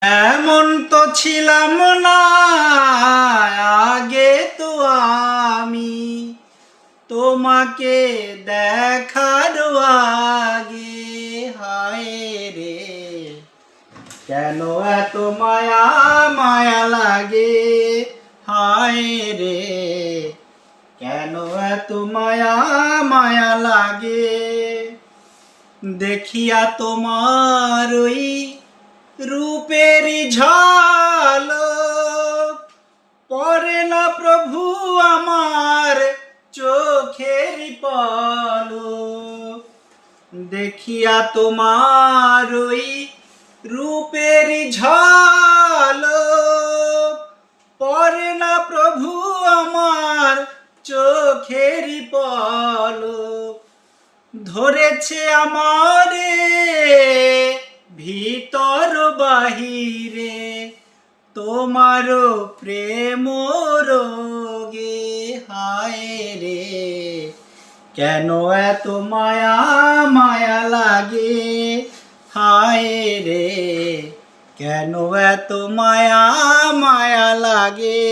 এমন তো ছিলাম না আগে তো আমি তোমাকে দেখার আগে। হায় রে কেন এত মায়া মায়া লাগে। হায় রে কেন এত মায়া মায়া লাগে। দেখিয়া তোমার ওই রূপের ঝলক পড়ে না প্রভু আমার চোখের পলক। দেখিয়া তোমার ওই রূপের ঝলক পড়ে না প্রভু আমার চোখের পলক। ধরেছে আমারে ভিতর বাহিরে তোমার প্রেম রোগে। হায় রে কেন এত মায়া মায়া লাগে। হায় রে কেন এত মায়া মায়া লাগে।